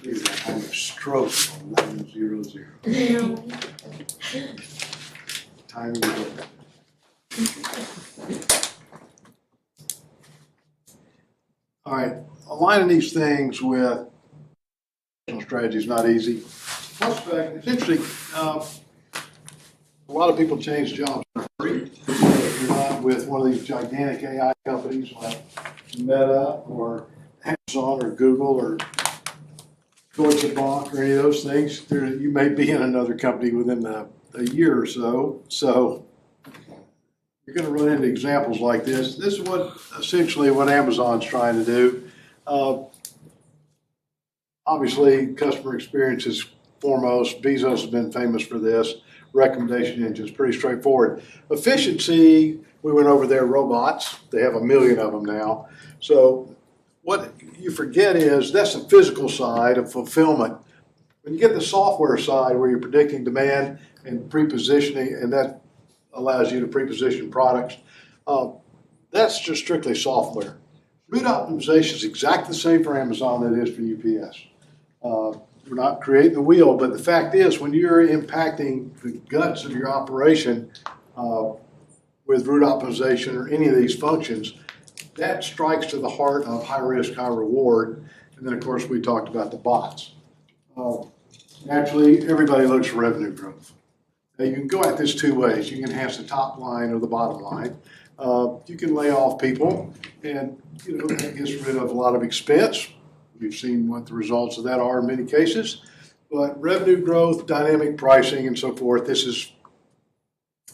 He's having a stroke on 1100. Timing is over. All right, aligning these things with strategy is not easy. It's interesting. A lot of people change jobs for free. If you're not with one of these gigantic AI companies like Meta or Amazon or Google or Deutsche Bank or any of those things, you may be in another company within a year or so. So you're going to run into examples like this. This is essentially what Amazon's trying to do. Obviously, customer experience is foremost. Bezos has been famous for this. Recommendation engine is pretty straightforward. Efficiency, we went over their robots. They have 1 million of them now. So what you forget is that's the physical side of fulfillment. When you get the software side where you're predicting demand and pre-positioning, and that allows you to pre-position products, that's just strictly software. Route optimization is exactly the same for Amazon that it is for UPS. We're not creating the wheel, but the fact is when you're impacting the guts of your operation with route optimization or any of these functions, that strikes to the heart of high risk, high reward. And then of course we talked about the bots. Naturally, everybody looks for revenue growth. Now, you can go at this two ways. You can enhance the top line or the bottom line. You can lay off people, and that gets rid of a lot of expense. We've seen what the results of that are in many cases. But revenue growth, dynamic pricing, and so forth, this is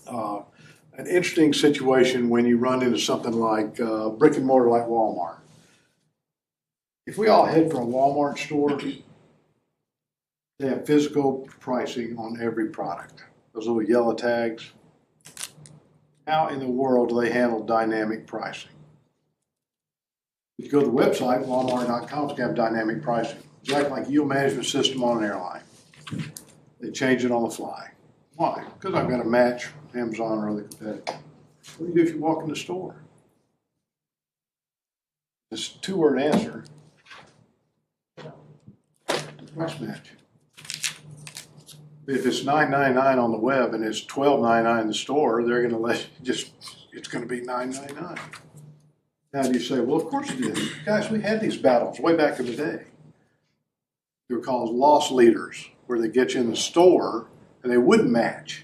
an interesting situation when you run into something like brick and mortar like Walmart. If we all head for a Walmart store, they have physical pricing on every product. Those little yellow tags. How in the world do they handle dynamic pricing? If you go to the website, walmart.com, they have dynamic pricing. It's like a yield management system on an airline. They change it on the fly. Why? Because I've got to match Amazon or other competitors. What do you do if you walk in the store? This two-word answer, price match. If it's $9.99 on the web and it's $12.99 in the store, they're going to let you it's going to be $9.99. Now you say, well, of course it is. Guys, we had these battles way back in the day. They were called loss leaders, where they get you in the store and they wouldn't match.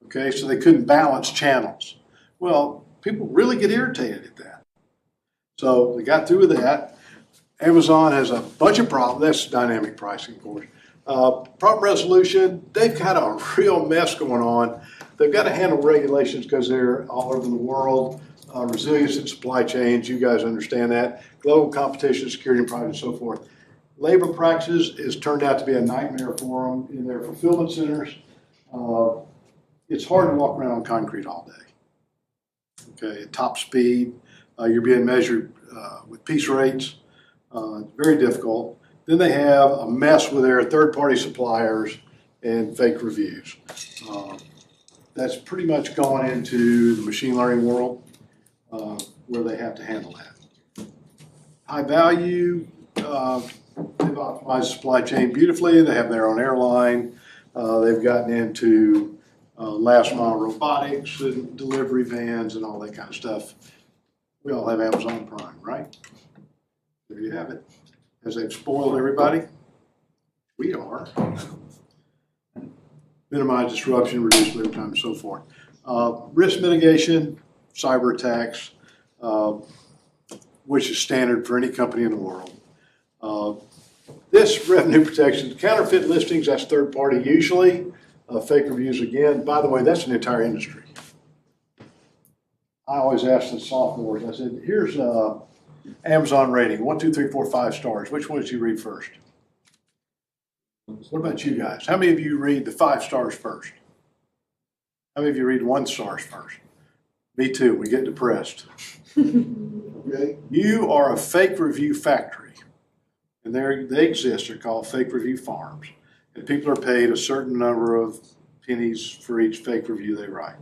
Okay, so they couldn't balance channels. Well, people really get irritated at that. So they got through with that. Amazon has a bunch of problems. That's dynamic pricing, of course. Problem resolution, they've got a real mess going on. They've got to handle regulations because they're all over the world. Resilience in supply chains, you guys understand that. Global competition, security, and pride, and so forth. Labor practices has turned out to be a nightmare for them in their fulfillment centers. It's hard to walk around on concrete all day. Okay, at top speed, you're being measured with piece rates. Very difficult. Then they have a mess with their third-party suppliers and fake reviews. That's pretty much going into the machine learning world where they have to handle that. High value, they've optimized the supply chain beautifully. They have their own airline. They've gotten into last mile robotics and delivery vans and all that kind of stuff. We all have Amazon Prime, right? There you have it. As they've spoiled everybody, we are. Minimize disruption, reduce labor time, and so forth. Risk mitigation, cyber attacks, which is standard for any company in the world. This revenue protection, counterfeit listings, that's third party usually. Fake reviews again. By the way, that's an entire industry. I always ask the sophomores, I said, here's Amazon rating, 1, 2, 3, 4, 5 stars. Which one did you read first? What about you guys? How many of you read the 5 stars first? How many of you read 1 stars first? Me too, we get depressed. Okay? You are a fake review factory. And they exist, they're called fake review farms. And people are paid a certain number of pennies for each fake review they write.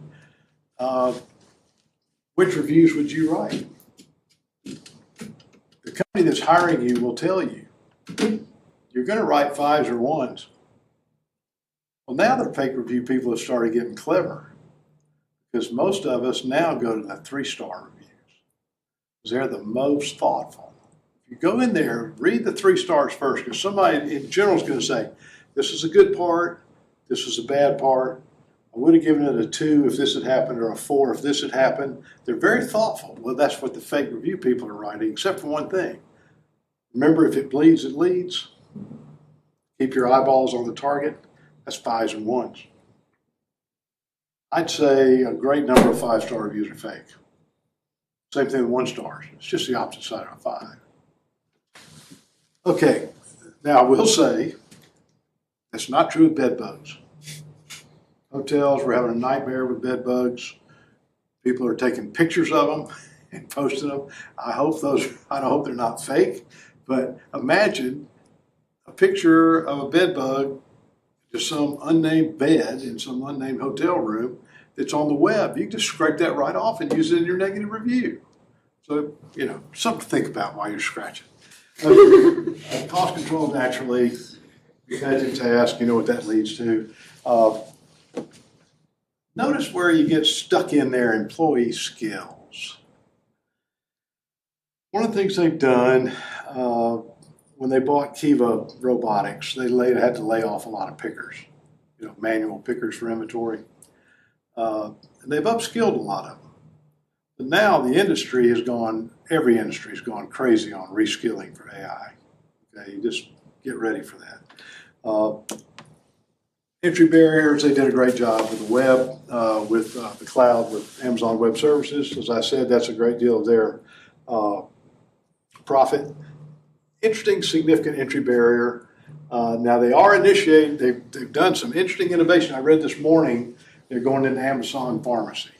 Which reviews would you write? The company that's hiring you will tell you. you're going to write 5s or 1s. Well, now the fake review people have started getting clever, because most of us now go to the 3-star reviews, because they're the most thoughtful. If you go in there, read the 3 stars first, because somebody in general is going to say, this is a good part, this is a bad part. I would have given it a 2 if this had happened, or a 4 if this had happened. They're very thoughtful. Well, that's what the fake review people are writing, except for one thing. Remember, if it bleeds, it leads. Keep your eyeballs on the target. That's 5s and 1s. I'd say a great number of 5-star reviews are fake. Same thing with 1 stars. It's just the opposite side of a 5. Okay, now I will say that's not true with bed bugs. Hotels, we're having a nightmare with bed bugs. People are taking pictures of them and posting them. I hope they're not fake, but imagine a picture of a bed bug, just some unnamed bed in some unnamed hotel room that's on the web. You can just scrape that right off and use it in your negative review. So, something to think about while you're scratching. Cost control, naturally, budget task, you know what that leads to. Notice where you get stuck in there, employee skills. One of the things they've done when they bought Kiva Robotics, they had to lay off a lot of pickers, manual pickers for inventory. And they've upskilled a lot of them. But now the industry every industry has gone crazy on reskilling for AI. Okay, you just get ready for that. Entry barriers, they did a great job with the web, with the cloud, with Amazon Web Services. As I said, that's a great deal of their profit. Interesting, significant entry barrier. Now they are initiating, they've done some interesting innovation. I read this morning, they're going into Amazon Pharmacy.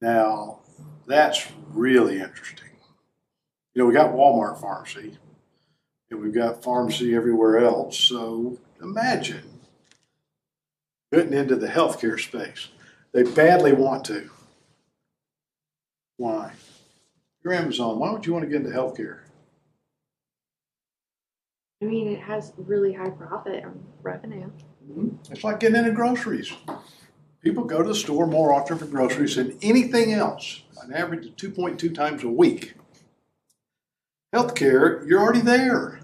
Now, that's really interesting. We got Walmart Pharmacy, and we've got pharmacy everywhere else. So imagine getting into the healthcare space. They badly want to. Why? You're Amazon. Why would you want to get into healthcare? I mean, it has really high profit and revenue. It's like getting into groceries. People go to the store more often for groceries than anything else, an average of 2.2 times a week. Healthcare, you're already there.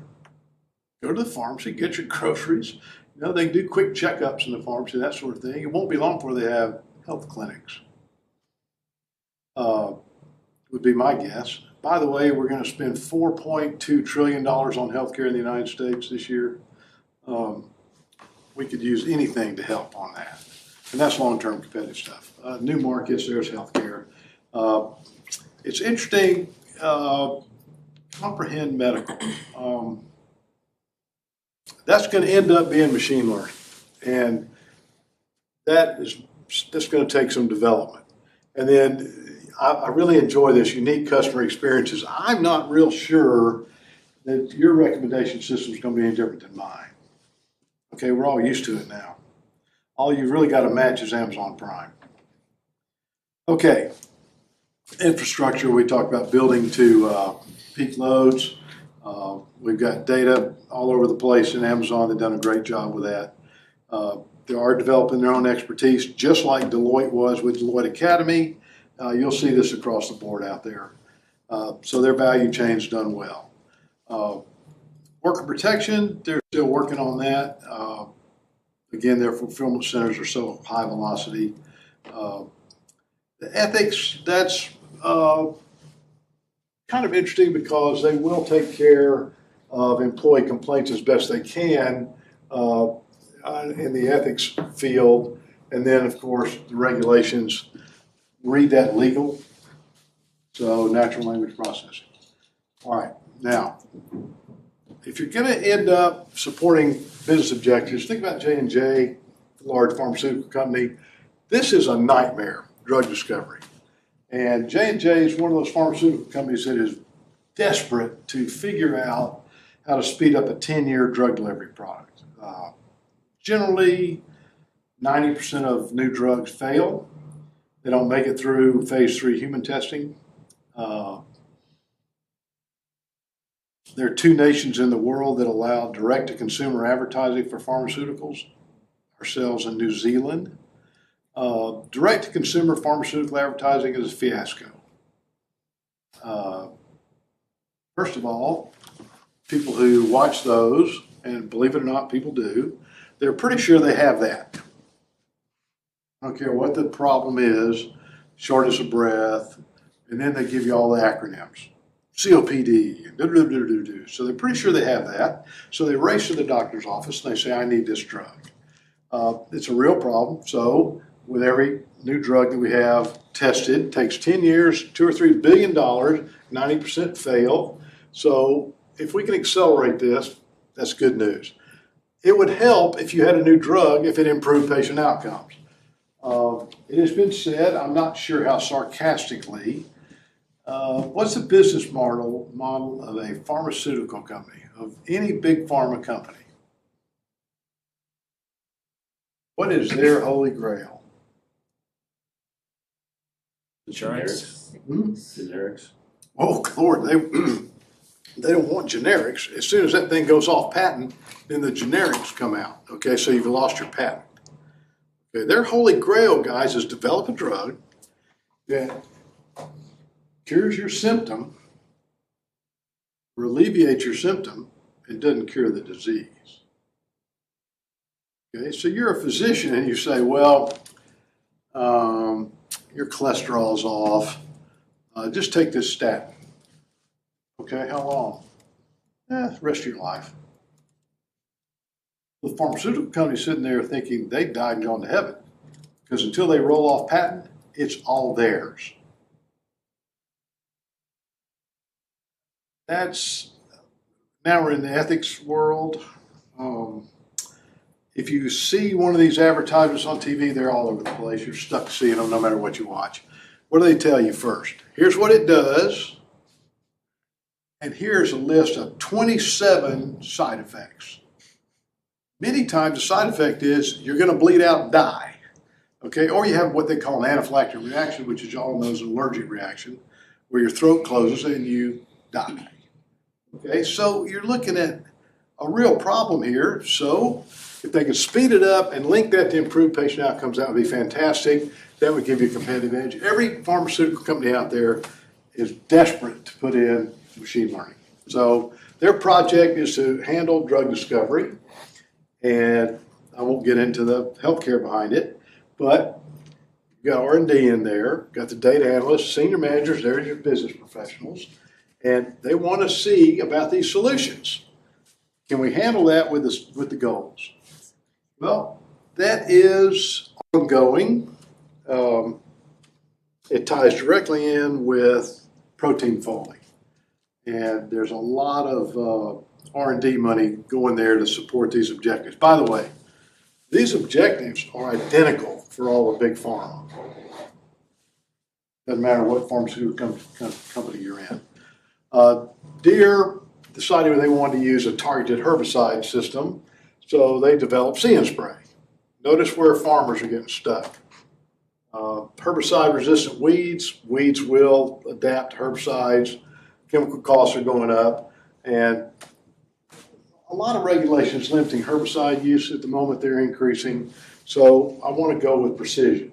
Go to the pharmacy, get your groceries. They do quick checkups in the pharmacy, that sort of thing. It won't be long before they have health clinics. Would be my guess. By the way, we're going to spend $4.2 trillion on healthcare in the United States this year. We could use anything to help on that. And that's long-term competitive stuff. New markets, there's healthcare. It's interesting, comprehend medical. That's going to end up being machine learning. And that's going to take some development. And then I really enjoy this unique customer experiences. I'm not real sure that your recommendation system is going to be any different than mine. Okay, we're all used to it now. All you've really got to match is Amazon Prime. Okay, infrastructure, we talked about building to peak loads. We've got data all over the place in Amazon. They've done a great job with that. They are developing their own expertise, just like Deloitte was with Deloitte Academy. You'll see this across the board out there. So their value chain's done well. Worker protection, they're still working on that. Again, their fulfillment centers are so high velocity. The ethics, that's kind of interesting because they will take care of employee complaints as best they can in the ethics field. And then, of course, the regulations read that legal. So natural language processing. All right, now, if you're going to end up supporting business objectives, think about J&J, a large pharmaceutical company. This is a nightmare, drug discovery. And J&J is one of those pharmaceutical companies that is desperate to figure out how to speed up a 10-year drug delivery product. Generally, 90% of new drugs fail. They don't make it through phase 3 human testing. There are two nations in the world that allow direct-to-consumer advertising for pharmaceuticals, ourselves and New Zealand. Direct-to-consumer pharmaceutical advertising is a fiasco. First of all, people who watch those, and believe it or not, people do, they're pretty sure they have that. I don't care what the problem is, shortness of breath, and then they give you all the acronyms. COPD, and so they're pretty sure they have that. So they race to the doctor's office and they say, I need this drug. It's a real problem. So with every new drug that we have tested, it takes 10 years, $2 or $3 billion, 90% fail. So if we can accelerate this, that's good news. It would help if you had a new drug if it improved patient outcomes. It has been said, I'm not sure how sarcastically, what's the business model of a pharmaceutical company, of any big pharma company? What is their holy grail? Generics. Generics. Oh, Lord, they don't want generics. As soon as that thing goes off patent, then the generics come out. Okay, so you've lost your patent. Okay, their holy grail, guys, is develop a drug that cures your symptom, or alleviates your symptom, and doesn't cure the disease. Okay, so you're a physician and you say, well, your cholesterol's off. Just take this statin. Okay, how long? The rest of your life. The pharmaceutical company's sitting there thinking they died and gone to heaven. Because until they roll off patent, it's all theirs. Now we're in the ethics world. If you see one of these advertisements on TV, they're all over the place. You're stuck seeing them no matter what you watch. What do they tell you first? Here's what it does. And here's a list of 27 side effects. Many times the side effect is you're going to bleed out and die. Okay, or you have what they call an anaphylactic reaction, which is all known as an allergic reaction, where your throat closes and you die. Okay, so you're looking at a real problem here. So if they could speed it up and link that to improved patient outcomes, that would be fantastic. That would give you a competitive edge. Every pharmaceutical company out there is desperate to put in machine learning. So their project is to handle drug discovery, and I won't get into the healthcare behind it, but you've got R&D in there, got the data analysts, senior managers, there's your business professionals, and they want to see about these solutions. Can we handle that with the goals? Well, that is ongoing. It ties directly in with protein folding. And there's a lot of R&D money going there to support these objectives. By the way, these objectives are identical for all the big pharma. Doesn't matter what pharmaceutical company you're in. Deere decided they wanted to use a targeted herbicide system, so they developed See and Spray. Notice where farmers are getting stuck. Herbicide-resistant weeds will adapt to herbicides. Chemical costs are going up, and a lot of regulations limiting herbicide use at the moment. They're increasing, so I want to go with precision.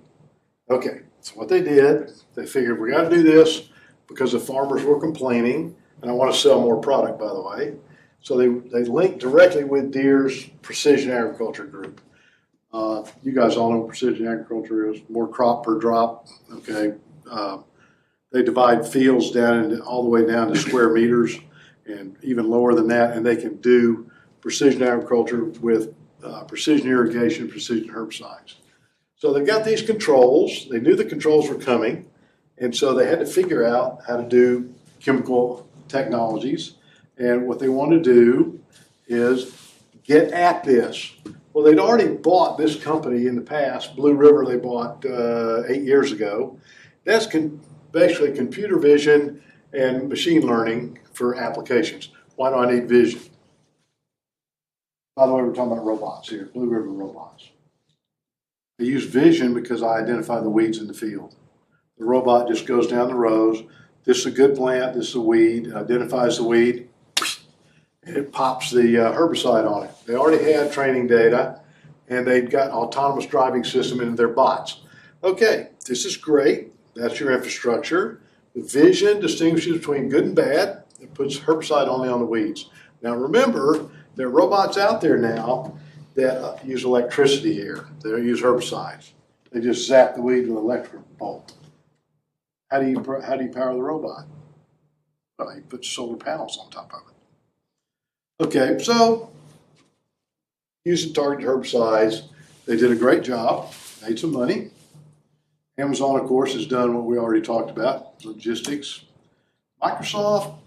Okay, so what they did, they figured we got to do this because the farmers were complaining, and I want to sell more product, by the way. So they linked directly with Deere's Precision Agriculture Group. You guys all know what precision agriculture is, more crop per drop, okay? They divide fields down all the way down to square meters and even lower than that, and they can do precision agriculture with precision irrigation, precision herbicides. So they've got these controls. They knew the controls were coming, and so they had to figure out how to do chemical technologies. And what they want to do is get at this. Well, they'd already bought this company in the past, Blue River, they bought 8 years ago. That's basically computer vision and machine learning for applications. Why do I need vision? By the way, we're talking about robots here, Blue River robots. I use vision because I identify the weeds in the field. The robot just goes down the rows. This is a good plant, this is a weed, it identifies the weed, and it pops the herbicide on it. They already had training data, and they'd got an autonomous driving system into their bots. Okay, this is great. That's your infrastructure. The vision distinguishes between good and bad. It puts herbicide only on the weeds. Now remember, there are robots out there now that use electricity here. They don't use herbicides. They just zap the weed with an electric bolt. How do you power the robot? Well, you put solar panels on top of it. Okay, so using targeted herbicides, they did a great job, made some money. Amazon, of course, has done what we already talked about, logistics. Microsoft,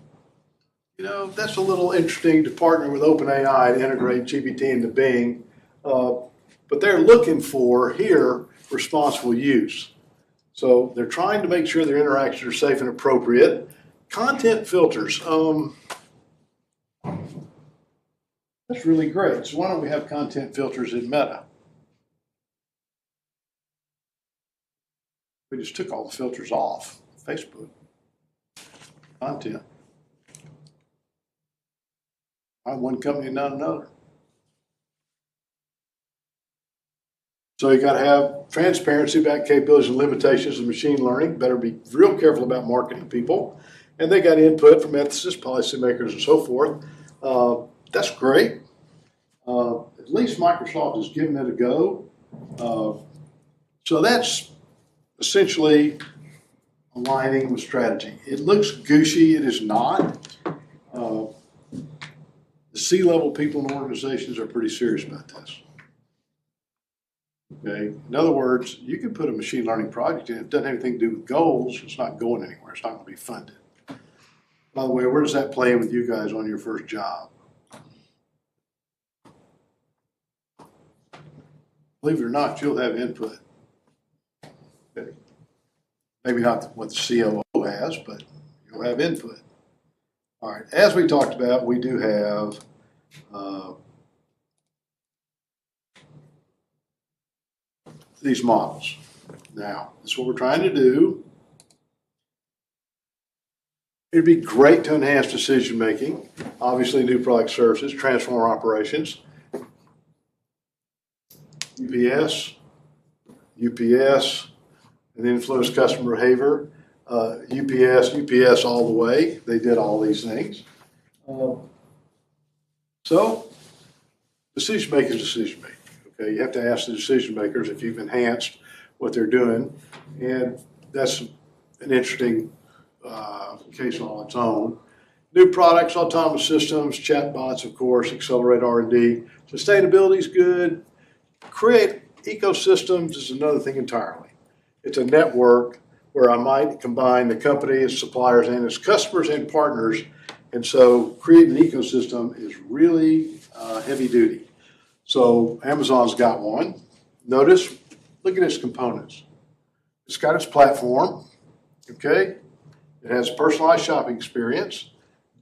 that's a little interesting to partner with OpenAI to integrate GPT into Bing. But they're looking for, here, responsible use. So they're trying to make sure their interactions are safe and appropriate. Content filters. That's really great. So why don't we have content filters in Meta? We just took all the filters off Facebook. Content. Why one company and not another? So you got to have transparency about capabilities and limitations of machine learning. Better be real careful about marketing people. And they got input from ethicists, policymakers, and so forth. That's great. At least Microsoft is giving it a go. So that's essentially aligning with strategy. It looks gushy. It is not. The C-level people in organizations are pretty serious about this. Okay. In other words, you can put a machine learning project in. It doesn't have anything to do with goals. It's not going anywhere. It's not going to be funded. By the way, where does that play in with you guys on your first job? Believe it or not, you'll have input. Okay. Maybe not what the COO has, but you'll have input. All right. As we talked about, we do have these models. Now, this is what we're trying to do. It'd be great to enhance decision making, obviously new product services, transform operations. UPS, and influence customer behavior. UPS all the way. They did all these things. So, decision making is decision making. Okay, you have to ask the decision makers if you've enhanced what they're doing, and that's an interesting case on its own. New products, autonomous systems, chatbots, of course, accelerate R&D. Sustainability is good. Create ecosystems is another thing entirely. It's a network where I might combine the company, its suppliers, and its customers and partners. And so creating an ecosystem is really heavy duty. So Amazon's got one. Notice, look at its components. It's got its platform, okay? It has personalized shopping experience.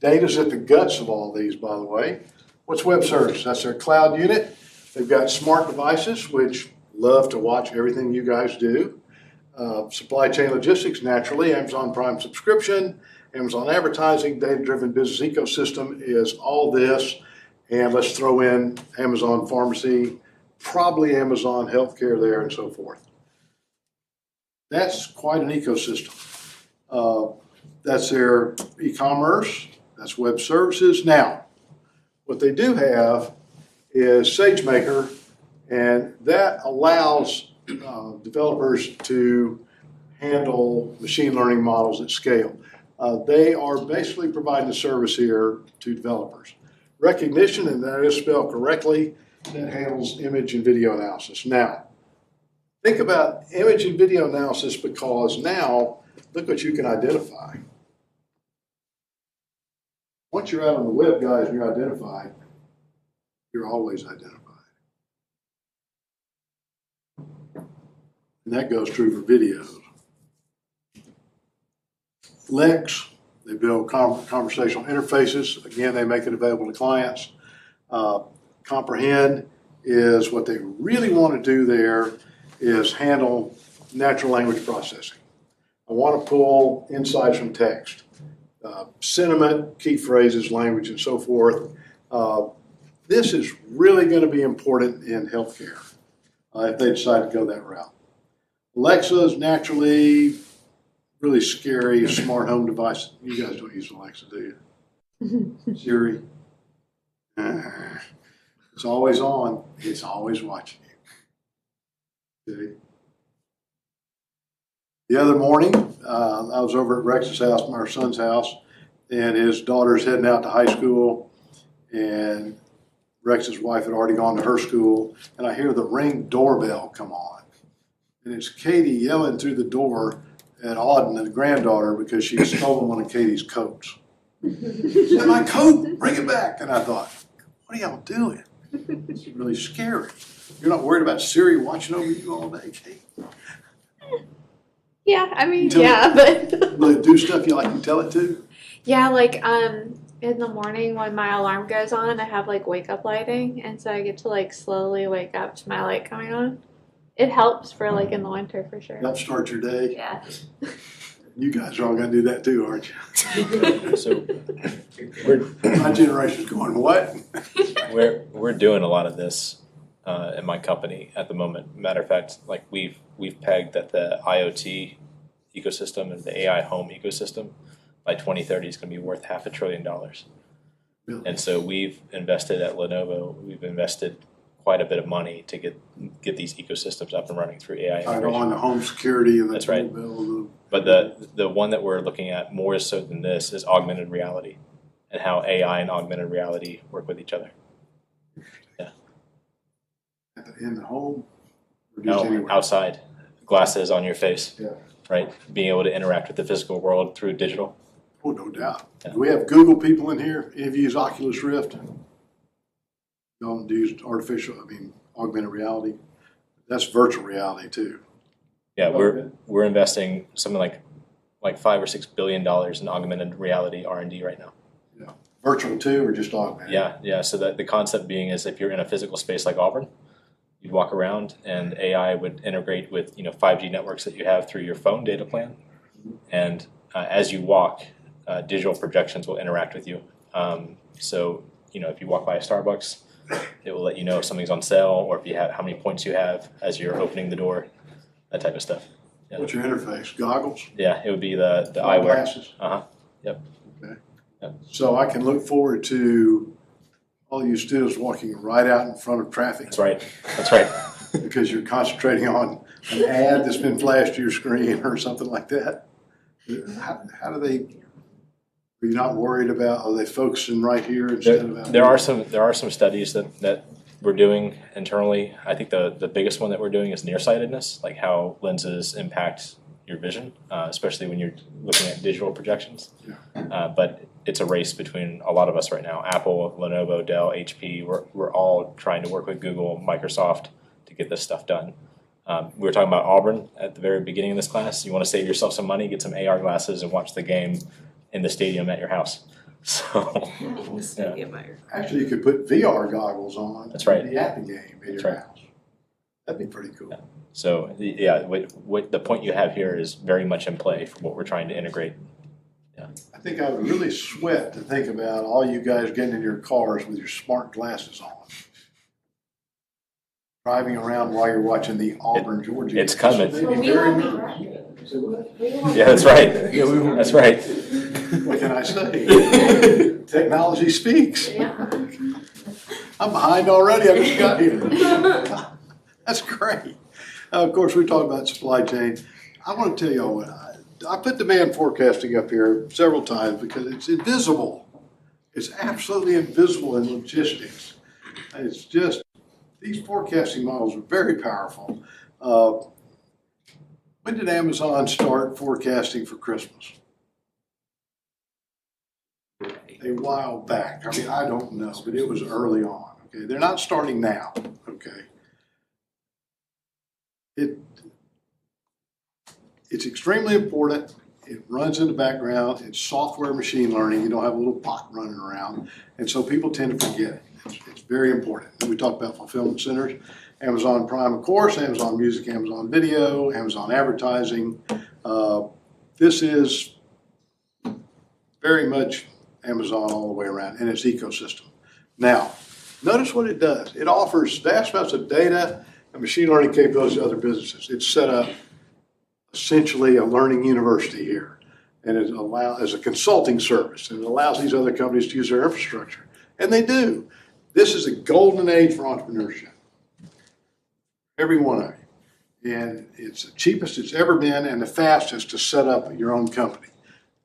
Data's at the guts of all these, by the way. What's web service? That's their cloud unit. They've got smart devices, which love to watch everything you guys do. Supply chain logistics, naturally, Amazon Prime subscription, Amazon advertising, data-driven business ecosystem is all this. And let's throw in Amazon pharmacy, probably Amazon healthcare there, and so forth. That's quite an ecosystem. That's their e-commerce, that's web services. Now, what they do have is SageMaker, and that allows developers to handle machine learning models at scale. They are basically providing a service here to developers. Recognition, and that is spelled correctly, that handles image and video analysis. Now, think about image and video analysis, because now, look what you can identify. Once you're out on the web, guys, and you're identified, you're always identified. And that goes true for videos. Lex, they build conversational interfaces. Again, they make it available to clients. Comprehend is what they really want to do there is handle natural language processing. I want to pull insights from text. sentiment, key phrases, language, and so forth. This is really going to be important in healthcare if they decide to go that route. Alexa is naturally really scary, smart home device. You guys don't use Alexa, do you? Siri. It's always on. It's always watching you. See? The other morning, I was over at Rex's house, our son's house, and his daughter's heading out to high school, and Rex's wife had already gone to her school, and I hear the Ring doorbell come on. And it's Katie yelling through the door at Auden, the granddaughter, because she had stolen one of Katie's coats. She said, "My coat, bring it back." And I thought, what are y'all doing? It's really scary. You're not worried about Siri watching over you all day, Kate? Yeah, I mean, Tell yeah, but Will it do stuff you like you tell it to? yeah, like in the morning when my alarm goes on, I have like wake up lighting, and so I get to like slowly wake up to my light coming on. It helps for like in the winter for sure. Help start your day. Yeah. You guys are all going to do that too, aren't you? So My generation's going, what? we're doing a lot of this in my company at the moment. Matter of fact, like we've pegged that the IoT ecosystem and the AI home ecosystem by 2030 is going to be worth $500 billion. Really? And so we've invested at Lenovo. We've invested quite a bit of money to get these ecosystems up and running through AI I integration. go on the home security and the That's right. doorbell. But the one that we're looking at more so than this is augmented reality and how AI and augmented reality work with each other. Yeah. In the home? Or just No, anywhere? outside. Glasses on your face. Yeah. Right? Being able to interact with the physical world through digital. Oh, no doubt. Yeah. Do we have Google people in here? Any of you use Oculus Rift? Don't use augmented reality? That's virtual reality too. Yeah, Okay. we're investing something like $5 or $6 billion in augmented reality R&D right now. Yeah. Virtual too, or just augmented? Yeah. So that the concept being is if you're in a physical space like Auburn, you'd walk around and AI would integrate with 5G networks that you have through your phone data plan, and as you walk, digital projections will interact with you. So if you walk by a Starbucks, it will let you know if something's on sale, or if you have how many points you have as you're opening the door, that type of stuff. Yeah. What's your interface? Goggles? Yeah, it would be the eyewear. Glasses? Yep. Okay. Yep. So I can look forward to all you students walking right out in front of traffic. That's right. That's right. Because you're concentrating on an ad that's been flashed to your screen or something like that. How do they? Are you not worried about? Are they focusing right here instead of out There here? are some studies that we're doing internally. I think the biggest one that we're doing is nearsightedness, like how lenses impact your vision, especially when you're looking at digital projections. Yeah. But it's a race between a lot of us right now. Apple, Lenovo, Dell, HP. We're all trying to work with Google, Microsoft to get this stuff done. We were talking about Auburn at the very beginning of this class. You want to save yourself some money, get some AR glasses and watch the game in the stadium at your house. So, yeah. Actually, you could put VR goggles on. That's right. And be at the game in That's your right. house. That'd be pretty cool. Yeah. So, what the point you have here is very much in play for what we're trying to integrate. Yeah. I think I would really sweat to think about all you guys getting in your cars with your smart glasses on. Driving around while you're watching the Auburn, Georgia. It's coming. They'd be Well, we very won't be nervous. driving. Yeah, that's right. That's right. What can I say? Technology speaks. Yeah. I'm behind already. I just got here. That's great. Of course, we talk about supply chain. I want to tell y'all what I put demand forecasting up here several times because it's invisible. It's absolutely invisible in logistics. It's just, these forecasting models are very powerful. When did Amazon start forecasting for Christmas? A while back. I mean, I don't know, but it was early on. Okay, they're not starting now. Okay, it's extremely important. It runs in the background. It's software machine learning. You don't have a little bot running around, and so people tend to forget it. It's very important. And we talk about fulfillment centers, Amazon Prime, of course, Amazon Music, Amazon Video, Amazon Advertising. This is very much Amazon all the way around in its ecosystem. Now, notice what it does. It offers vast amounts of data and machine learning capabilities to other businesses. It's set up essentially a learning university here, and it allows as a consulting service, and it allows these other companies to use their infrastructure, and they do. This is a golden age for entrepreneurship. Every one of you, and it's the cheapest it's ever been and the fastest to set up your own company.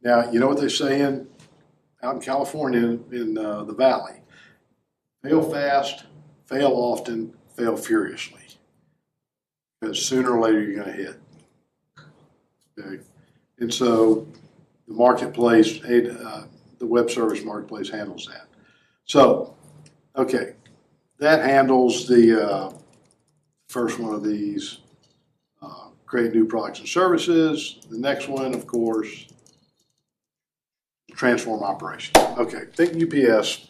Now, you know what they say out in California in the Valley: fail fast, fail often, fail furiously, because sooner or later you're going to hit. Okay. And so the marketplace, the web service marketplace handles that. So, okay, that handles the first one of these, create new products and services. The next one, of course, transform operations. Okay, think UPS,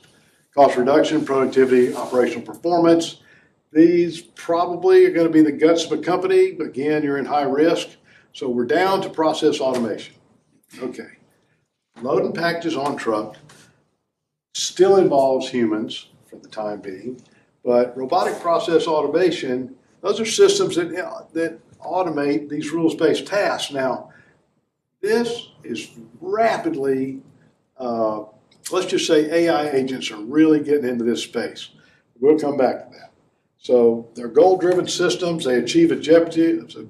cost reduction, productivity, operational performance. These probably are going to be the guts of a company. Again, you're in high risk. So we're down to process automation. Okay. Loading packages on truck still involves humans for the time being, but robotic process automation, those are systems that automate these rules-based tasks. Now, this is rapidly, let's just say AI agents are really getting into this space. We'll come back to that. So they're goal-driven systems. They achieve objectives, and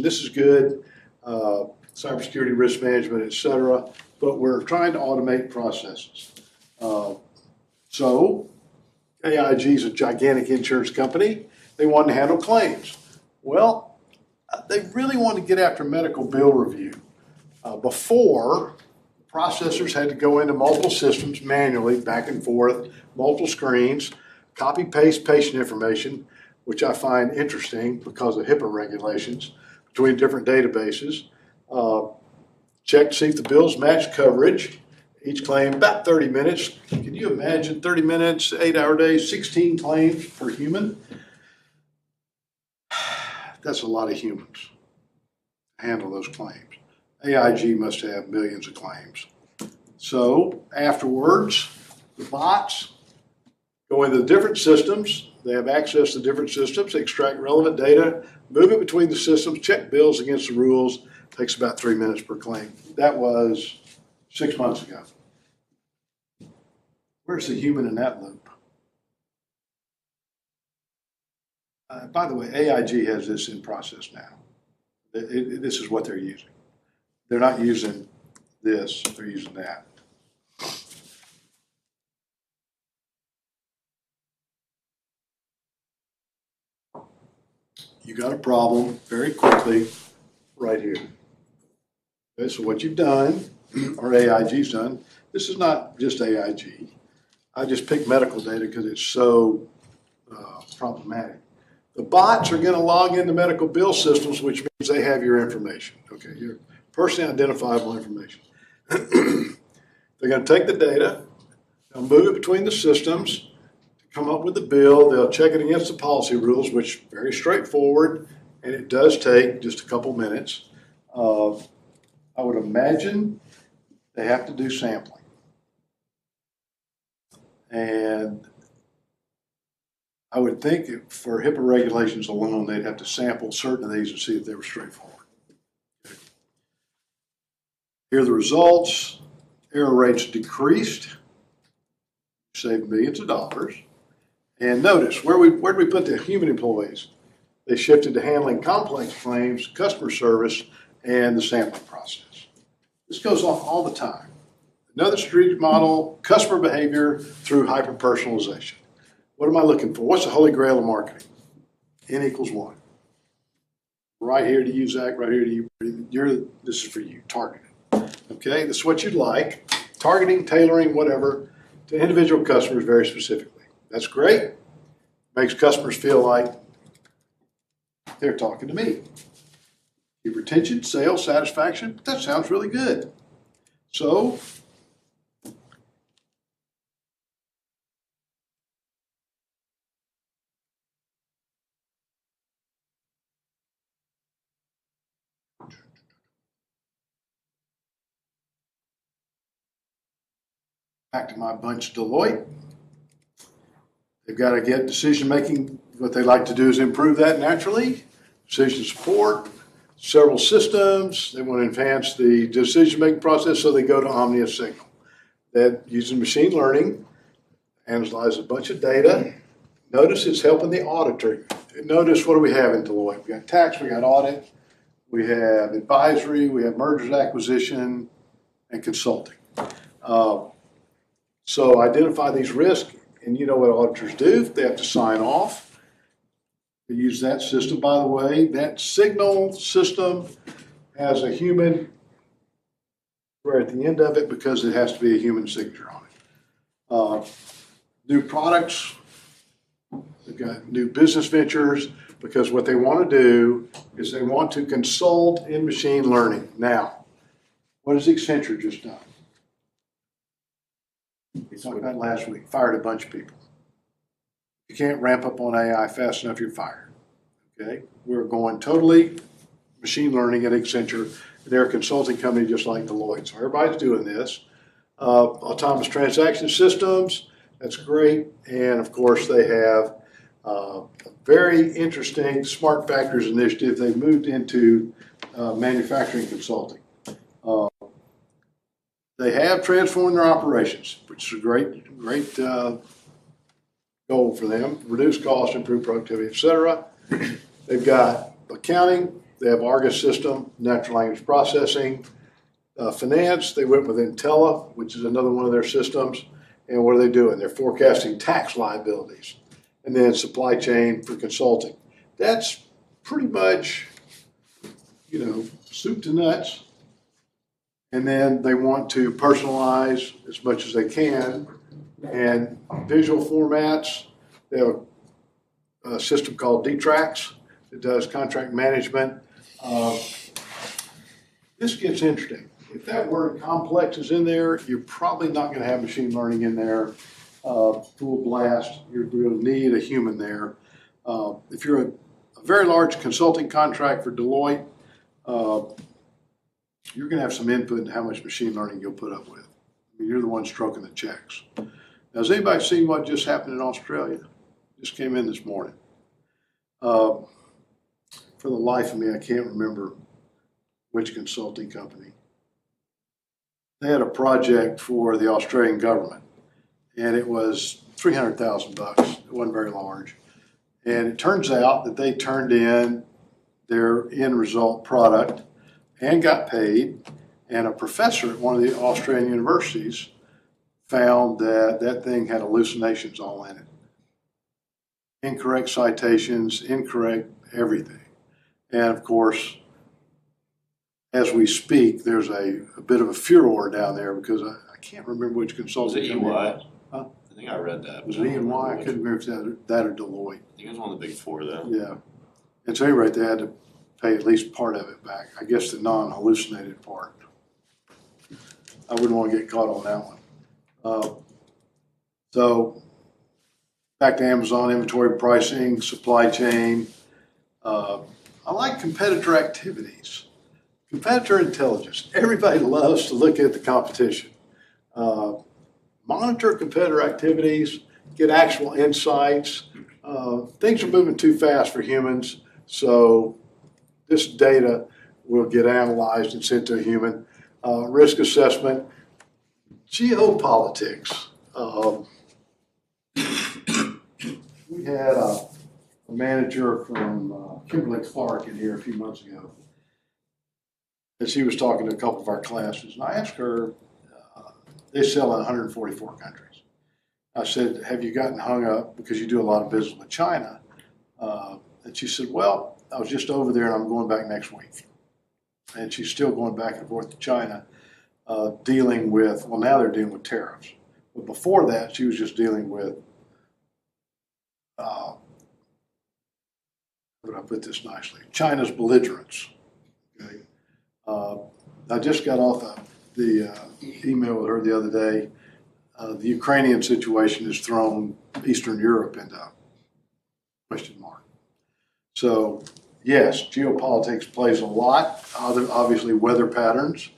this is good, cybersecurity, risk management, et cetera. But we're trying to automate processes. So AIG is a gigantic insurance company. They want to handle claims. Well, they really want to get after medical bill review. Before, processors had to go into multiple systems manually, back and forth, multiple screens, copy paste patient information, which I find interesting because of HIPAA regulations between different databases. Check to see if the bills match coverage. Each claim about 30 minutes. Can you imagine 30 minutes, 8-hour days, 16 claims per human? That's a lot of humans to handle those claims. AIG must have millions of claims. So afterwards, the bots go into the different systems. They have access to different systems. They extract relevant data, move it between the systems, check bills against the rules. Takes about 3 minutes per claim. That was 6 months ago. Where's the human in that loop? By the way, AIG has this in process now. This is what they're using. They're not using this, they're using that. You got a problem very quickly right here. Okay, so what you've done, or AIG's done, this is not just AIG. I just picked medical data because it's so problematic. The bots are going to log into medical bill systems, which means they have your information. Okay, your personally identifiable information. They're going to take the data, they'll move it between the systems to come up with the bill. They'll check it against the policy rules, which is very straightforward, and it does take just a couple minutes. I would imagine they have to do sampling. And I would think for HIPAA regulations alone, they'd have to sample certain of these and see if they were straightforward. Okay. Here are the results. Error rates decreased, saved millions of dollars. And notice, where did we put the human employees? They shifted to handling complex claims, customer service, and the sampling process. This goes on all the time. Another strategic model, customer behavior through hyper-personalization. What am I looking for? What's the holy grail of marketing? N equals 1. Right here to you, Zach, right here to you. This is for you, targeted. Okay, this is what you'd like. Targeting, tailoring, whatever, to individual customers very specifically. That's great. Makes customers feel like they're talking to me. Your retention, sales, satisfaction, that sounds really good. So, Back to my bunch, Deloitte. They've got to get decision-making. What they like to do is improve that naturally. Decision support, several systems. They want to enhance the decision-making process, so they go to Omnia Signal. That using machine learning, analyze a bunch of data. Notice it's helping the auditor. Notice what do we have in Deloitte? We got tax, we got audit, we have advisory, we have mergers, acquisition, and consulting. So identify these risks, and you know what auditors do. They have to sign off. They use that system, by the way. That Signal system has a human right at the end of it because it has to be a human signature on it. New products, they've got new business ventures because what they want to do is they want to consult in machine learning. Now, what has Accenture just done? We talked about it last week, fired a bunch of people. You can't ramp up on AI fast enough, you're fired. Okay? We're going totally machine learning at Accenture. They're a consulting company just like Deloitte. So everybody's doing this. Autonomous transaction systems, that's great. And of course, they have a very interesting smart factories initiative. They moved into manufacturing consulting. They have transformed their operations, which is a great goal for them. Reduce cost, improve productivity, et cetera. They've got accounting. They have Argus system, natural language processing. Finance, they went with Intella, which is another one of their systems. And what are they doing? They're forecasting tax liabilities. And then supply chain for consulting. That's pretty much, soup to nuts. And then they want to personalize as much as they can. And visual formats, they have a system called DTRAX that does contract management. This gets interesting. If that word complex is in there, you're probably not going to have machine learning in there full blast. You're going to need a human there. If you're a very large consulting contract for Deloitte, you're going to have some input in how much machine learning you'll put up with. I mean, you're the one stroking the checks. Now, has anybody seen what just happened in Australia? Just came in this morning. For the life of me, I can't remember which consulting company. They had a project for the Australian government, and it was $300,000. It wasn't very large. And it turns out that they turned in their end result product and got paid, and a professor at one of the Australian universities found that that thing had hallucinations all in it. Incorrect citations, incorrect everything. And of course, as we speak, there's a bit of a furor down there because I can't remember which consulting. Was it EY? Huh? I think I read that. Was it EY? I couldn't remember if that or Deloitte. I think it was one of the big four, though. Yeah. And so anyway, they had to pay at least part of it back. I guess the non-hallucinated part. I wouldn't want to get caught on that one. So back to Amazon, inventory pricing, supply chain. I like competitor activities. Competitor intelligence. Everybody loves to look at the competition. Monitor competitor activities, get actual insights. Things are moving too fast for humans, so this data will get analyzed and sent to a human. Risk assessment, geopolitics. We had a manager from Kimberly-Clark in here a few months ago. And she was talking to a couple of our classes, and I asked her, they sell in 144 countries. I said, have you gotten hung up because you do a lot of business with China? And she said, well, I was just over there and I'm going back next week. And she's still going back and forth to China, dealing with, well, now they're dealing with tariffs. But before that, she was just dealing with, how would I put this nicely? China's belligerence. Okay. I just got off the email with her the other day. The Ukrainian situation has thrown Eastern Europe into question mark. So, yes, geopolitics plays a lot. Obviously, weather patterns.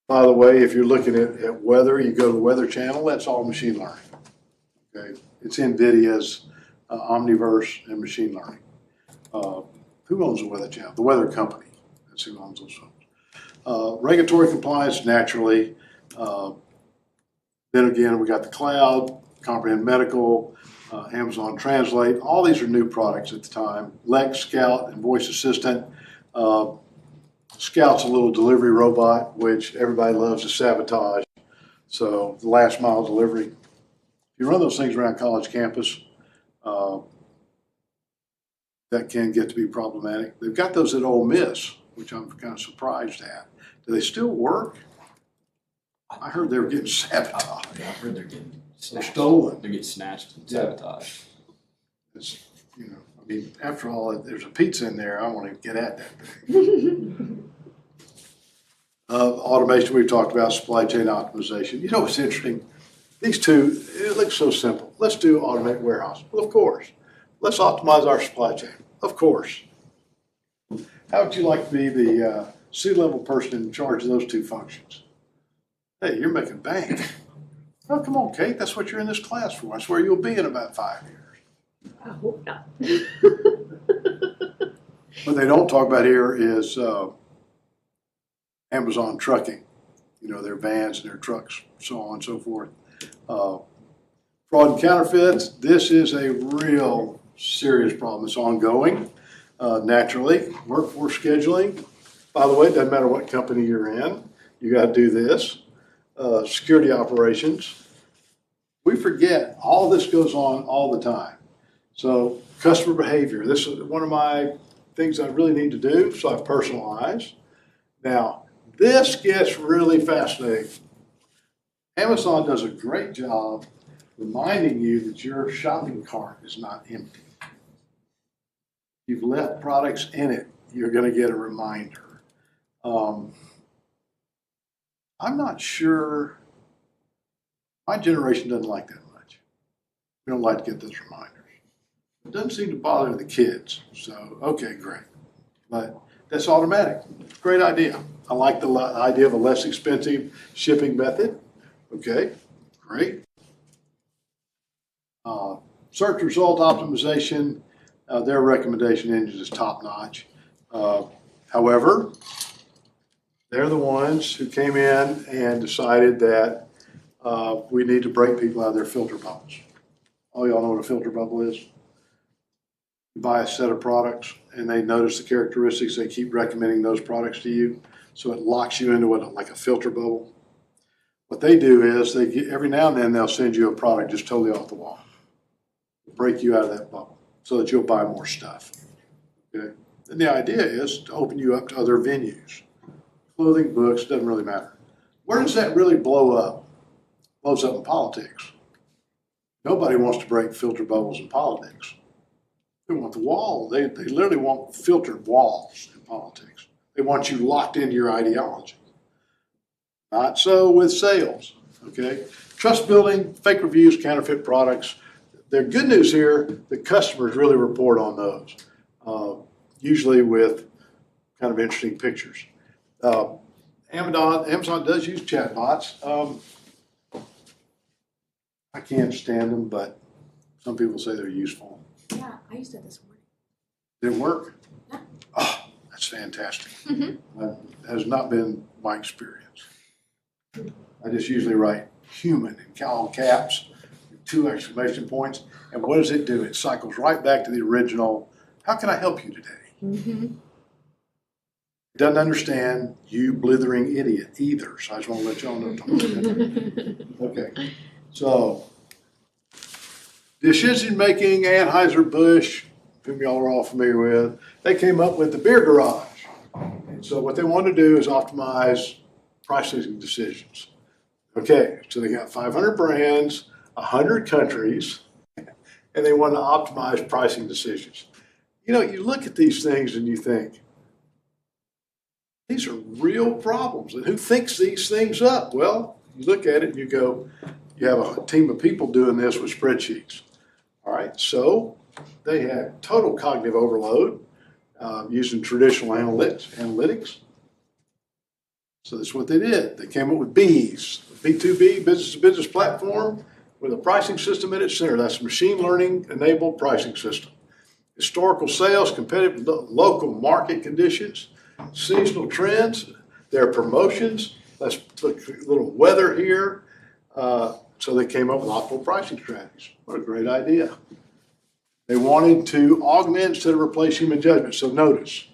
By the way, if you're looking at weather, you go to the Weather Channel, that's all machine learning. Okay, it's NVIDIA's Omniverse and machine learning. Who owns the Weather Channel? The Weather Company. That's who owns those phones. Regulatory compliance, naturally. Then again, we got the cloud, Comprehend Medical, Amazon Translate. All these are new products at the time. Lex, Scout, and Voice Assistant. Scout's a little delivery robot, which everybody loves to sabotage. So the last mile delivery. If you run those things around college campus, that can get to be problematic. They've got those at Ole Miss, which I'm kind of surprised at. Do they still work? I heard they were getting sabotaged. I've heard they're getting snatched. Stolen. They're getting snatched and Yeah. sabotaged. It's, I mean, after all, there's a pizza in there. I want to get at that thing. Automation, we've talked about supply chain optimization. You know what's interesting? These two, it looks so simple. Let's do automate warehouse. Well, of course. Let's optimize our supply chain. Of course. How would you like to be the C-level person in charge of those two functions? Hey, you're making bank. Oh, come on, Kate. That's what you're in this class for. That's where you'll be in about 5 years. I hope not. What they don't talk about here is Amazon trucking, their vans and their trucks, so on and so forth. Fraud and counterfeits, this is a real serious problem. It's ongoing, naturally. Workforce scheduling, by the way, it doesn't matter what company you're in, you got to do this. Security operations. We forget all this goes on all the time. So customer behavior, this is one of my things I really need to do, so I've personalized. Now, this gets really fascinating. Amazon does a great job reminding you that your shopping cart is not empty. You've left products in it, you're going to get a reminder. I'm not sure, my generation doesn't like that much. We don't like to get those reminders. It doesn't seem to bother the kids, so okay, great. But that's automatic. Great idea. I like the idea of a less expensive shipping method. Okay, great. Search result optimization, their recommendation engine is top notch. However, they're the ones who came in and decided that we need to break people out of their filter bubbles. All y'all know what a filter bubble is? You buy a set of products and they notice the characteristics, they keep recommending those products to you. So it locks you into like a filter bubble. What they do is every now and then they'll send you a product just totally off the wall. Break you out of that bubble so that you'll buy more stuff. Okay? And the idea is to open you up to other venues. Clothing, books, doesn't really matter. Where does that really blow up? Blows up in politics. Nobody wants to break filter bubbles in politics. They want the wall. They literally want filtered walls in politics. They want you locked into your ideology. Not so with sales, okay? Trust building, fake reviews, counterfeit products. The good news here, the customers really report on those, usually with kind of interesting pictures. Amazon does use chatbots. I can't stand them, but some people say they're useful. Yeah, I used it this morning. Did it work? Yeah. Oh, that's fantastic. That has not been my experience. I just usually write human in all caps, 2 exclamation points, and what does it do? It cycles right back to the original, how can I help you today? Mm-hmm. It doesn't understand you blithering idiot either, so I just want to let y'all know. Okay, so decision making, Anheuser-Busch, whom y'all are all familiar with, they came up with the beer garage. And so what they want to do is optimize pricing decisions. Okay, so they got 500 brands, 100 countries, and they want to optimize pricing decisions. You look at these things and you think, these are real problems. And who thinks these things up? Well, you look at it and you go, you have a team of people doing this with spreadsheets. All right, so they had total cognitive overload using traditional analytics. So that's what they did. They came up with B's, B2B, business-to-business platform with a pricing system at its center. That's a machine learning-enabled pricing system. Historical sales, competitive local market conditions, seasonal trends, their promotions. Let's look at a little weather here. So they came up with optimal pricing strategies. What a great idea. They wanted to augment instead of replace human judgment. So notice,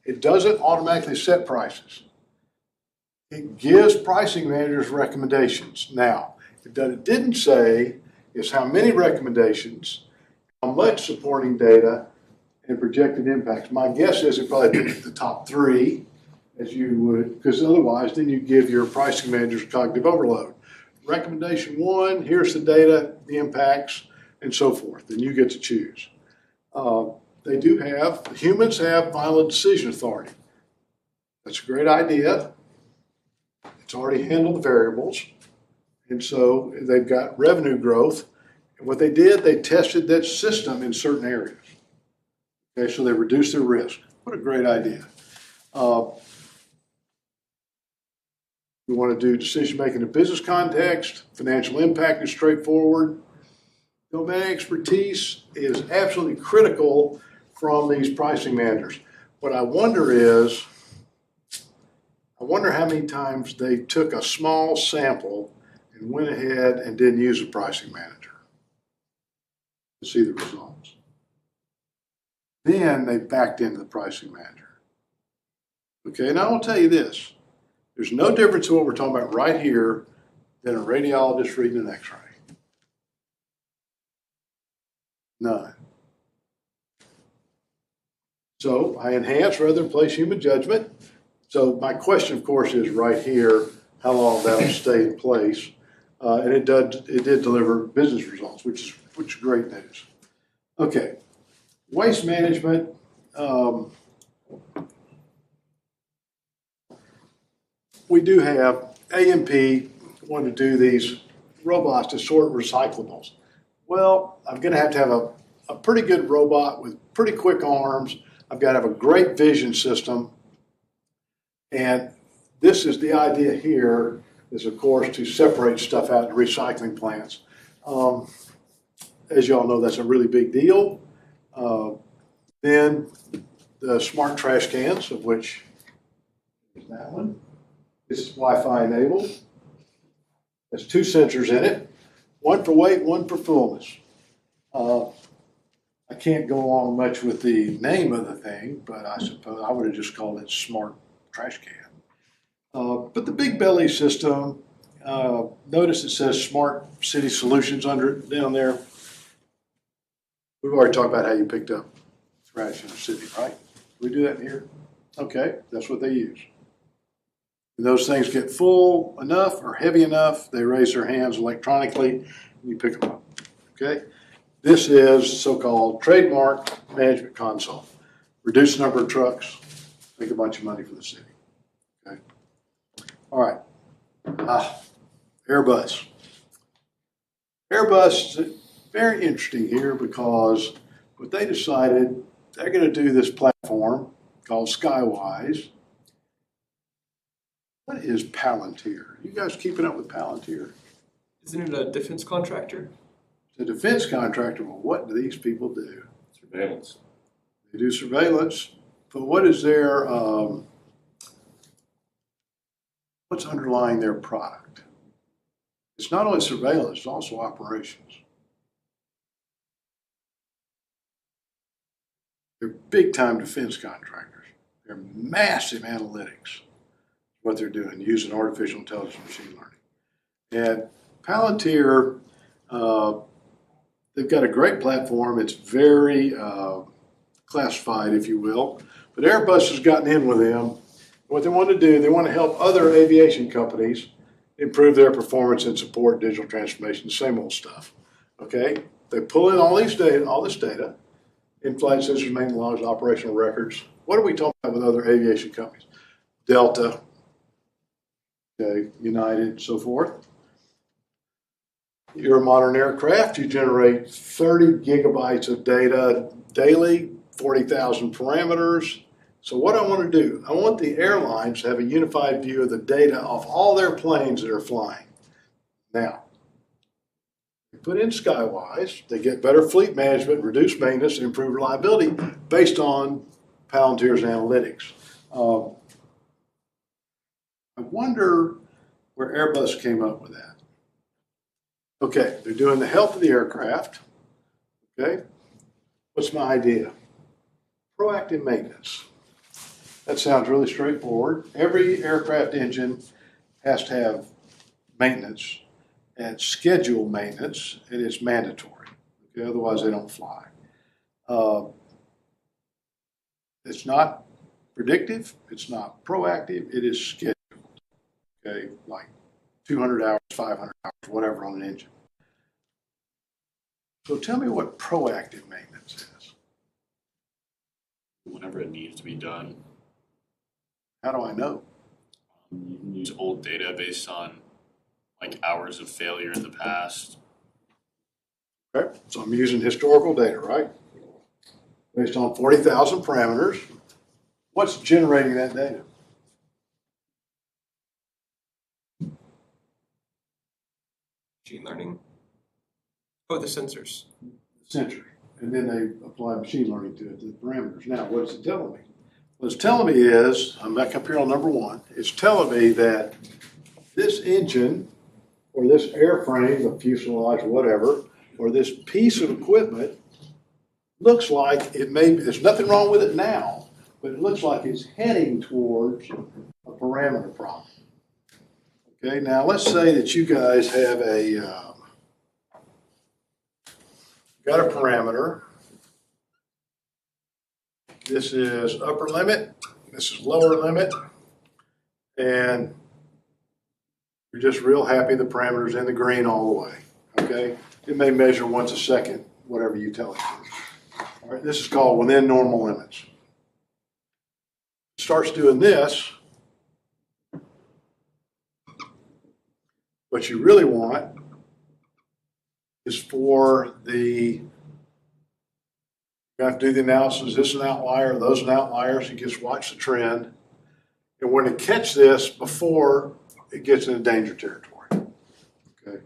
it doesn't automatically set prices. It gives pricing managers recommendations. Now, what it didn't say is how many recommendations, how much supporting data, and projected impacts. My guess is it probably picked the top three, as you would, because otherwise then you give your pricing managers cognitive overload. Recommendation one, here's the data, the impacts, and so forth, and you get to choose. Humans have final decision authority. That's a great idea. It's already handled the variables, and so they've got revenue growth. And what they did, they tested that system in certain areas. Okay, so they reduced their risk. What a great idea. We want to do decision-making in business context. Financial impact is straightforward. Domain expertise is absolutely critical from these pricing managers. What I wonder is, how many times they took a small sample and went ahead and didn't use a pricing manager to see the results. Then they backed into the pricing manager. Okay, now I'll tell you this. There's no difference in what we're talking about right here than a radiologist reading an x-ray. None. So I enhance rather than place human judgment. So my question, of course, is right here, how long that'll stay in place. And it did deliver business results, which is great news. Okay, waste management. We do have AMP wanted to do these robots to sort recyclables. Well, I'm going to have a pretty good robot with pretty quick arms. I've got to have a great vision system. And this is the idea here is, of course, to separate stuff out in recycling plants. As you all know, that's a really big deal. Then the smart trash cans, of which is that one. This is Wi-Fi enabled. There's two sensors in it, one for weight, one for fullness. I can't go on much with the name of the thing, but I suppose I would have just called it smart trash can. But the big belly system, notice it says smart city solutions down there. We've already talked about how you picked up trash in the city, right? We do that here? Okay, that's what they use. When those things get full enough or heavy enough, they raise their hands electronically and you pick them up. Okay? This is so-called trademark management console. Reduce the number of trucks, make a bunch of money for the city. Okay? All right. Airbus. Airbus is very interesting here because what they decided, they're going to do this platform called Skywise. What is Palantir? You guys keeping up with Palantir? Isn't it a defense contractor? It's a defense contractor, but what do these people do? Surveillance. They do surveillance, but what is their, what's underlying their product? It's not only surveillance, it's also operations. They're big-time defense contractors. They're massive analytics. What they're doing, using artificial intelligence and machine learning. And Palantir, they've got a great platform. It's very classified, if you will. But Airbus has gotten in with them. What they want to do, they want to help other aviation companies improve their performance and support digital transformation, the same old stuff. Okay? They pull in all this data, in-flight sensors, maintenance logs, operational records. What are we talking about with other aviation companies? Delta, okay, United, so forth. You're a modern aircraft, you generate 30 gigabytes of data daily, 40,000 parameters, So what I want to do, I want the airlines to have a unified view of the data off all their planes that are flying. Now, you put in Skywise, they get better fleet management, reduce maintenance, and improve reliability based on Palantir's analytics. I wonder where Airbus came up with that. Okay, they're doing the health of the aircraft. Okay, what's my idea? Proactive maintenance. That sounds really straightforward. Every aircraft engine has to have maintenance and scheduled maintenance, and it's mandatory. Okay, otherwise they don't fly. It's not predictive. It's not proactive. It is scheduled. Okay, like 200 hours, 500 hours, whatever on an engine. So tell me what proactive maintenance is. Whenever it needs to be done, How do I know? you can use old data based on like hours of failure in the past. Okay, so I'm using historical data, right? Based on 40,000 parameters. What's generating that data? Machine learning. Oh, the sensors. Sensor. And then they apply machine learning to it, to the parameters. Now, what's it telling me? What it's telling me is, I'm back up here on number one, it's telling me that this engine, or this airframe, the fuselage, whatever, or this piece of equipment looks like it may, there's nothing wrong with it now, but it looks like it's heading towards a parameter problem. Okay, now let's say that you guys have got a parameter. This is upper limit, this is lower limit, and you're just real happy the parameter's in the green all the way, okay? It may measure once a second, whatever you tell it to. All right, this is called within normal limits. It starts doing this. What you really want is for you have to do the analysis, is this an outlier, are those an outliers, you just watch the trend. And we're going to catch this before it gets into danger territory. Okay,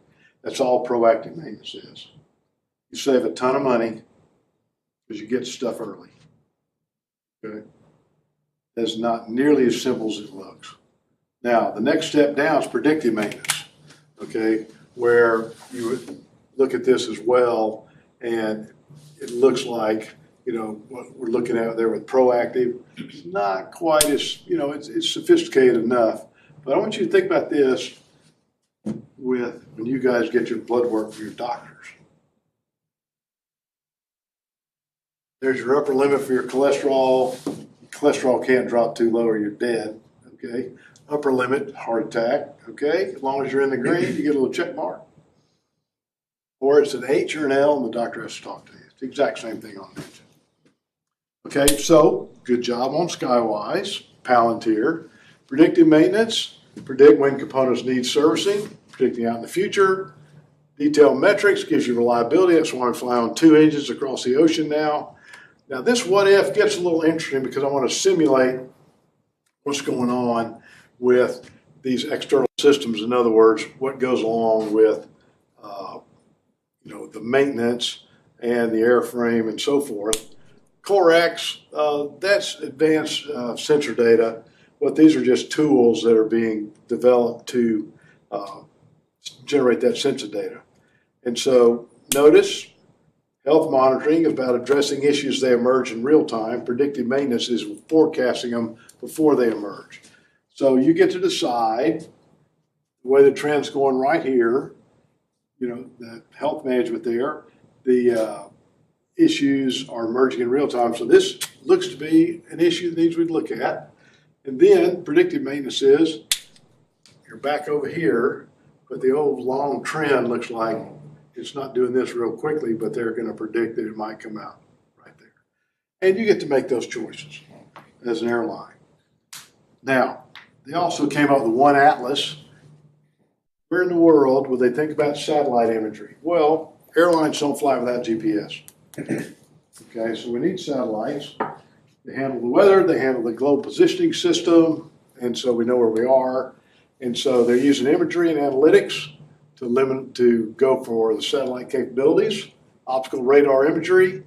that's all proactive maintenance is. You save a ton of money because you get stuff early. Okay, that's not nearly as simple as it looks. Now, the next step down is predictive maintenance. Okay, where you would look at this as well, and it looks like, you know, what we're looking at there with proactive, it's not quite as, you know, it's sophisticated enough. But I want you to think about this with when you guys get your blood work from your doctors. There's your upper limit for your cholesterol. Cholesterol can't drop too low or you're dead, okay? Upper limit, heart attack, okay? As long as you're in the green, you get a little check mark. Or it's an H or an L and the doctor has to talk to you. It's the exact same thing on the engine. Okay, so good job on Skywise, Palantir. Predictive maintenance, predict when components need servicing, predicting out in the future. Detailed metrics gives you reliability. That's why I fly on 2 engines across the ocean now. Now this what if gets a little interesting because I want to simulate what's going on with these external systems. In other words, what goes along with you know, the maintenance and the airframe and so forth. CoreX, that's advanced sensor data. But these are just tools that are being developed to generate that sensor data. And so notice health monitoring is about addressing issues they emerge in real time. Predictive maintenance is forecasting them before they emerge. So you get to decide the way the trend's going right here, you know, the health management there, the issues are emerging in real time. So this looks to be an issue that needs to be looked at. And then predictive maintenance is you're back over here, but the old long trend looks like it's not doing this real quickly, but they're going to predict that it might come out right there. And you get to make those choices as an airline. Now, they also came up with One Atlas. Where in the world would they think about satellite imagery? Well, airlines don't fly without GPS. Okay, so we need satellites. They handle the weather, they handle the globe positioning system, and so we know where we are. And so they're using imagery and analytics to go for the satellite capabilities, optical radar imagery.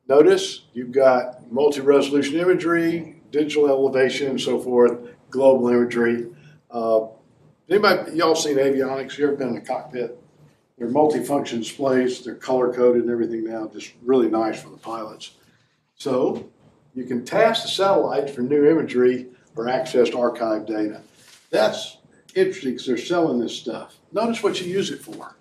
Notice you've got multi-resolution imagery, digital elevation, and so forth, global imagery. Y'all seen avionics? You ever been in a cockpit? They're multifunction displays. They're color coded and everything now, just really nice for the pilots. So you can task the satellites for new imagery or access to archived data. That's interesting because they're selling this stuff. Notice what you use it for.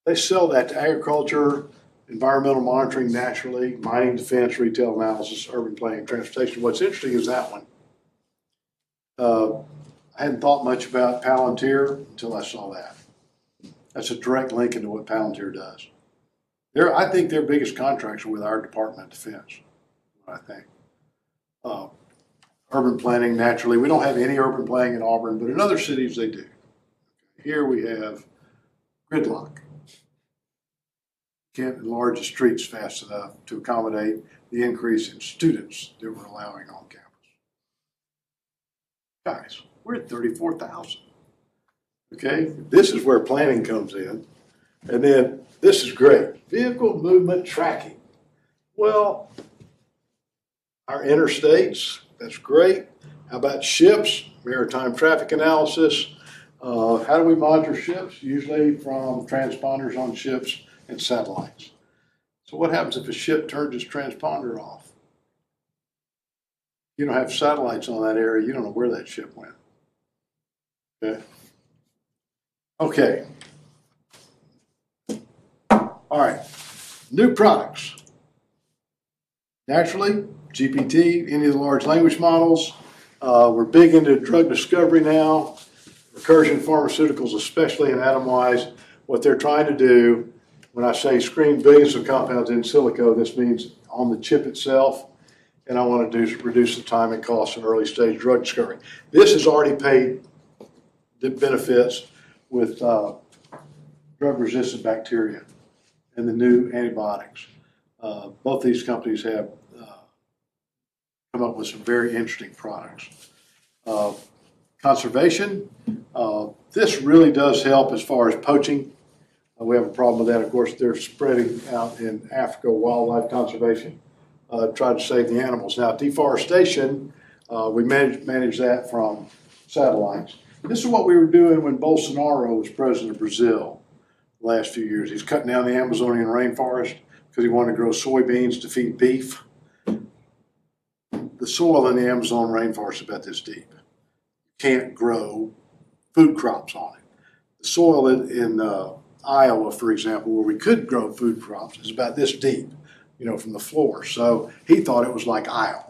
They sell that to agriculture, environmental monitoring, naturally, mining, defense, retail analysis, urban planning, transportation. What's interesting is that one. I hadn't thought much about Palantir until I saw that. That's a direct link into what Palantir does. I think their biggest contracts are with our Department of Defense, I think. Urban planning, naturally. We don't have any urban planning in Auburn, but in other cities they do. Here we have gridlock. Can't enlarge the streets fast enough to accommodate the increase in students that we're allowing on campus. Guys, we're at 34,000. Okay, this is where planning comes in. And then this is great, vehicle movement tracking. Well, our interstates, that's great. How about ships, maritime traffic analysis? How do we monitor ships? Usually from transponders on ships and satellites. So what happens if a ship turns its transponder off? You don't have satellites on that area, you don't know where that ship went. Okay. Okay. All right. New products. Naturally, GPT, any of the large language models. We're big into drug discovery now. Recursion pharmaceuticals, especially in Atomwise, what they're trying to do, when I say screen billions of compounds in silico, this means on the chip itself. And I want to reduce the time and cost of early stage drug discovery. This has already paid the benefits with drug-resistant bacteria and the new antibiotics. Both these companies have come up with some very interesting products. Conservation, this really does help as far as poaching. We have a problem with that. Of course, they're spreading out in Africa, wildlife conservation, try to save the animals. Now, deforestation, we manage that from satellites. This is what we were doing when Bolsonaro was president of Brazil the last few years. He's cutting down the Amazonian rainforest because he wanted to grow soybeans to feed beef. The soil in the Amazon rainforest is about this deep. You can't grow food crops on it. The soil in Iowa, for example, where we could grow food crops, is about this deep, from the floor. So he thought it was like Iowa.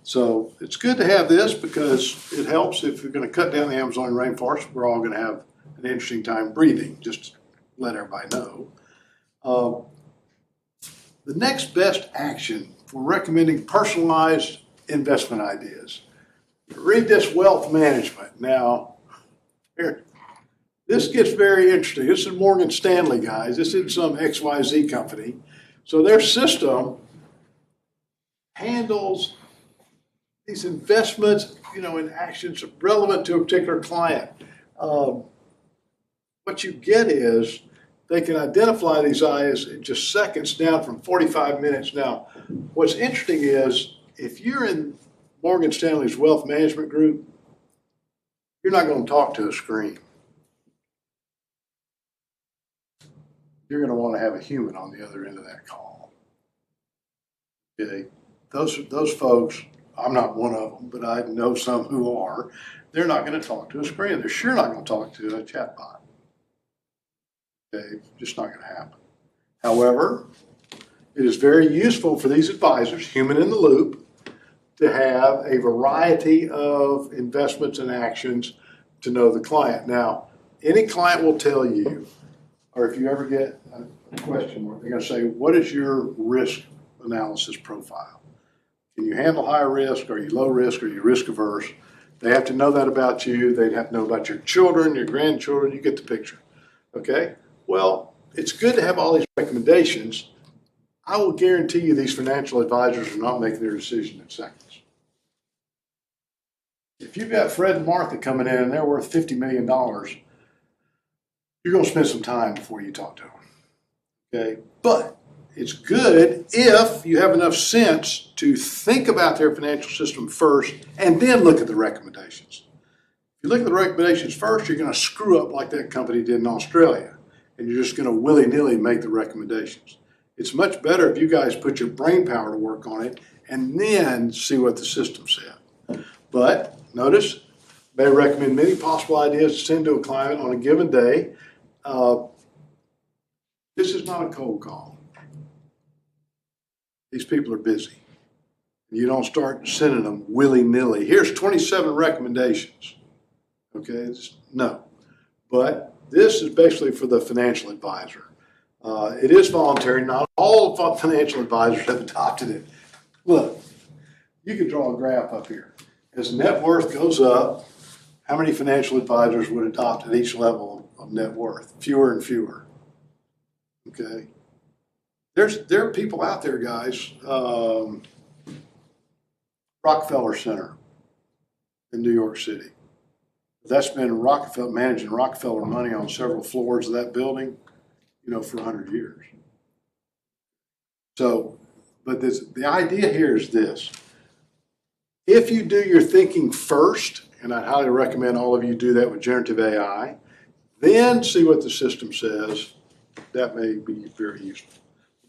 So it's good to have this because it helps if you're going to cut down the Amazon rainforest. We're all going to have an interesting time breathing, just to let everybody know. The next best action for recommending personalized investment ideas. Read this, wealth management. Now, here, this gets very interesting. This is Morgan Stanley, guys. This isn't some XYZ company. So their system handles these investments, in actions relevant to a particular client. What you get is they can identify these ideas in just seconds down from 45 minutes. Now, what's interesting is if you're in Morgan Stanley's wealth management group, you're not going to talk to a screen. You're going to want to have a human on the other end of that call. Okay, those folks, I'm not one of them, but I know some who are. They're not going to talk to a screen. They're sure not going to talk to a chatbot. Okay, just not going to happen. However, it is very useful for these advisors, human in the loop, to have a variety of investments and actions to know the client. Now, any client will tell you, or if you ever get a question where they're going to say, what is your risk analysis profile? Can you handle high risk? Are you low risk? Are you risk averse? They have to know that about you. They'd have to know about your children, your grandchildren. You get the picture. Okay? Well, it's good to have all these recommendations. I will guarantee you these financial advisors are not making their decision in seconds. If you've got Fred and Martha coming in and they're worth $50 million, you're going to spend some time before you talk to them. Okay? But it's good if you have enough sense to think about their financial system first and then look at the recommendations. If you look at the recommendations first, you're going to screw up like that company did in Australia, and you're just going to willy-nilly make the recommendations. It's much better if you guys put your brain power to work on it and then see what the system said. But notice, may recommend many possible ideas to send to a client on a given day. This is not a cold call. These people are busy. You don't start sending them willy-nilly. Here's 27 recommendations. Okay, no. But this is basically for the financial advisor. It is voluntary. Not all financial advisors have adopted it. Look, you can draw a graph up here. As net worth goes up, how many financial advisors would adopt at each level of net worth? Fewer and fewer. Okay. There are people out there, guys. Rockefeller Center in New York City. That's been managing Rockefeller money on several floors of that building, for 100 years. So, but the idea here is this. If you do your thinking first, and I highly recommend all of you do that with generative AI, then see what the system says, that may be very useful.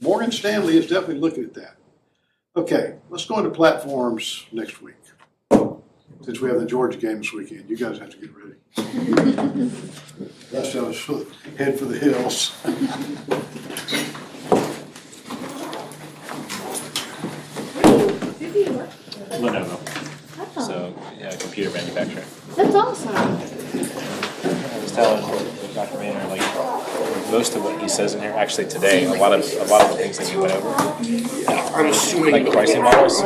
Morgan Stanley is definitely looking at that. Okay, let's go into platforms next week. Since we have the Georgia game this weekend, you guys have to get ready. Rest of us head for the hills. Lenovo. Oh, So, yeah, computer manufacturer. that's awesome. I was telling Dr. Manor, like, most of what he says in here, actually today, a lot of the things that he went over, I'm assuming. like pricing models,